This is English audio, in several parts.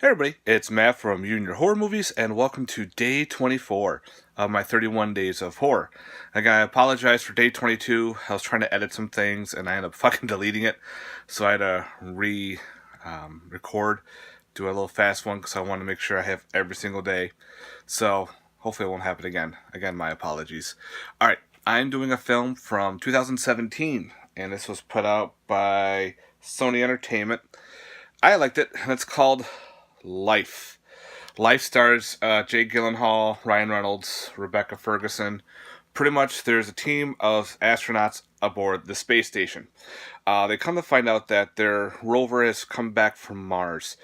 Hey everybody, it's Matt from You and Your Horror Movies, and welcome to day 24 of my 31 days of horror. Again, I apologize for day 22. I was trying to edit some things, and I ended up fucking deleting it, so I had to record, do a little fast one, because I want to make sure I have every single day. So, hopefully it won't happen again. Again, my apologies. Alright, I'm doing a film from 2017, and this was put out by Sony Entertainment. I liked it, and it's called Life. Life stars Jake Gyllenhaal, Ryan Reynolds, Rebecca Ferguson. Pretty much, there's a team of astronauts aboard the space station. They come to find out that their rover has come back from Mars,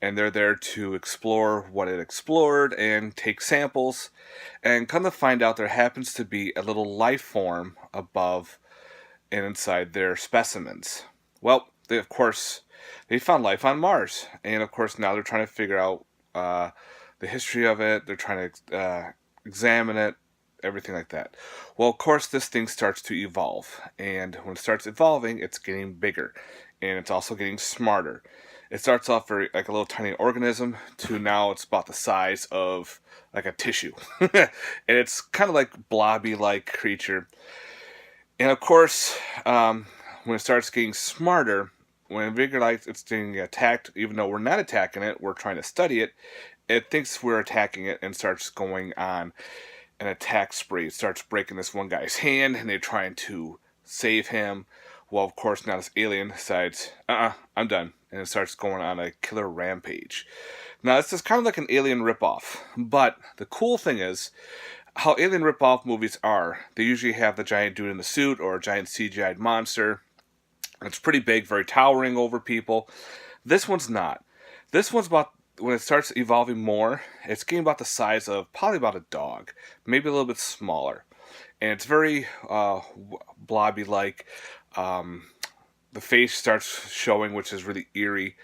and they're there to explore what it explored and take samples. And come to find out, there happens to be a little life form above and inside their specimens. Well, of course, they found life on Mars, and of course now they're trying to figure out the history of it. They're trying to examine it, everything like that. Well, of course, this thing starts to evolve, and when it starts evolving, it's getting bigger, and it's also getting smarter. It starts off very like a little tiny organism to now it's about the size of like a tissue, and it's kind of like blobby-like creature. And of course, when it starts getting smarter, when it realizes it's getting attacked, even though we're not attacking it, we're trying to study it, it thinks we're attacking it and starts going on an attack spree. It starts breaking this one guy's hand, and they're trying to save him. Well, of course, now this alien decides, I'm done. And it starts going on a killer rampage. Now, this is kind of like an Alien ripoff, but the cool thing is, how Alien ripoff movies are, they usually have the giant dude in the suit or a giant CGI'd monster. It's pretty big, very towering over people. This one's not. This one's about, when it starts evolving more, it's getting about the size of probably about a dog, maybe a little bit smaller. And it's very blobby-like. The face starts showing, which is really eerie.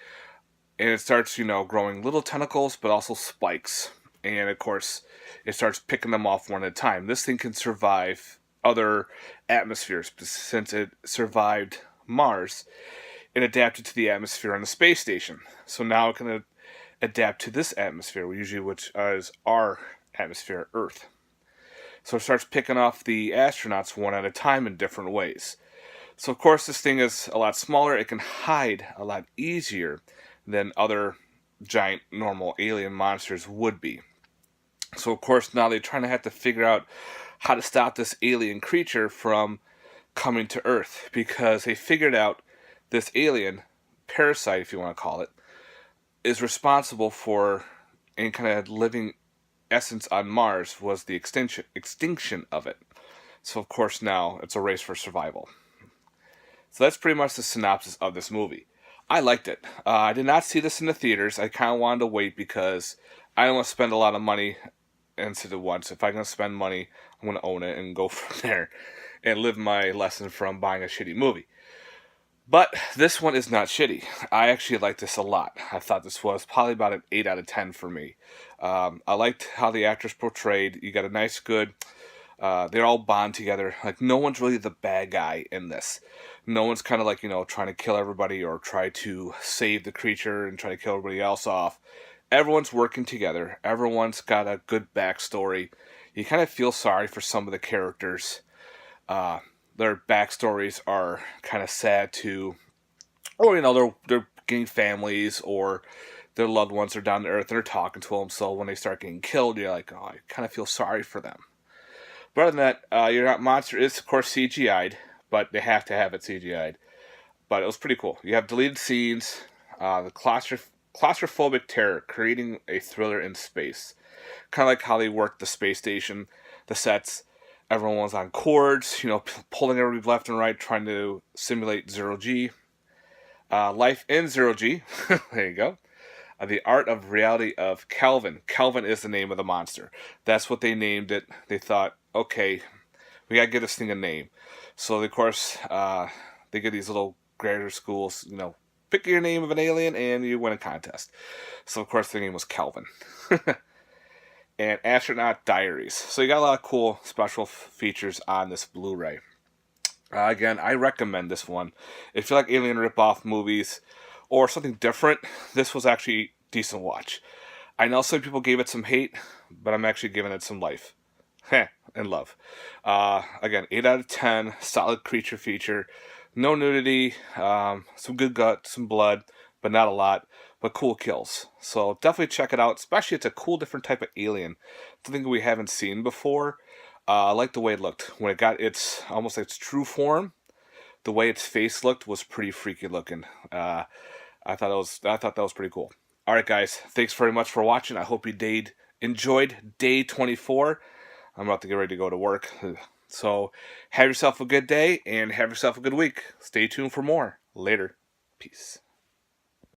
And it starts, growing little tentacles, but also spikes. And of course, it starts picking them off one at a time. This thing can survive other atmospheres, since it survived Mars. It adapted to the atmosphere on the space station. So now it can adapt to this atmosphere, which is our atmosphere, Earth. So it starts picking off the astronauts one at a time in different ways. So of course this thing is a lot smaller. It can hide a lot easier than other giant normal alien monsters would be. So of course now they're trying to have to figure out how to stop this alien creature from coming to Earth, because they figured out this alien, parasite if you want to call it, is responsible for any kind of living essence on Mars, was the extinction of it. So of course now it's a race for survival. So that's pretty much the synopsis of this movie. I liked it. I did not see this in the theaters. I kind of wanted to wait because I don't want to spend a lot of money into it once. If I'm going to spend money, I'm going to own it and go from there and live my lesson from buying a shitty movie. But this one is not shitty. I actually liked this a lot. I thought this was probably about an 8 out of 10 for me. I liked how the actors portrayed. You got a nice, good... they all bond together. Like, no one's really the bad guy in this. No one's kind of like, trying to kill everybody or try to save the creature and try to kill everybody else off. Everyone's working together. Everyone's got a good backstory. You kind of feel sorry for some of the characters. Their backstories are kind of sad too. Or, they're getting families, or their loved ones are down to earth and they're talking to them. So when they start getting killed, you're like, oh, I kind of feel sorry for them. But other than that, your monster is, of course, CGI'd, but they have to have it CGI'd. But it was pretty cool. You have deleted scenes, the claustrophobic terror, creating a thriller in space. Kind of like how they worked the space station, the sets. Everyone was on cords, pulling everybody left and right, trying to simulate zero-G. Life in zero-G. There you go. The Art of Reality of Calvin. Calvin is the name of the monster. That's what they named it. They thought, okay, we gotta give this thing a name. So, of course, they get these little grammar schools, pick your name of an alien and you win a contest. So, of course, the name was Calvin. And Astronaut Diaries. So you got a lot of cool special features on this Blu-ray. Again, I recommend this one. If you like alien ripoff movies or something different, this was actually decent watch. I know some people gave it some hate, but I'm actually giving it some life. Heh, and love. Again, 8 out of 10, solid creature feature. No nudity, some good gut, some blood, but not a lot, but cool kills. So definitely check it out, especially it's a cool different type of alien. Something we haven't seen before. I like the way it looked. When it got its, almost like its true form, the way its face looked was pretty freaky looking. I thought that was pretty cool. All right, guys, thanks very much for watching. I hope you enjoyed day 24. I'm about to get ready to go to work. So have yourself a good day and have yourself a good week. Stay tuned for more. Later. Peace.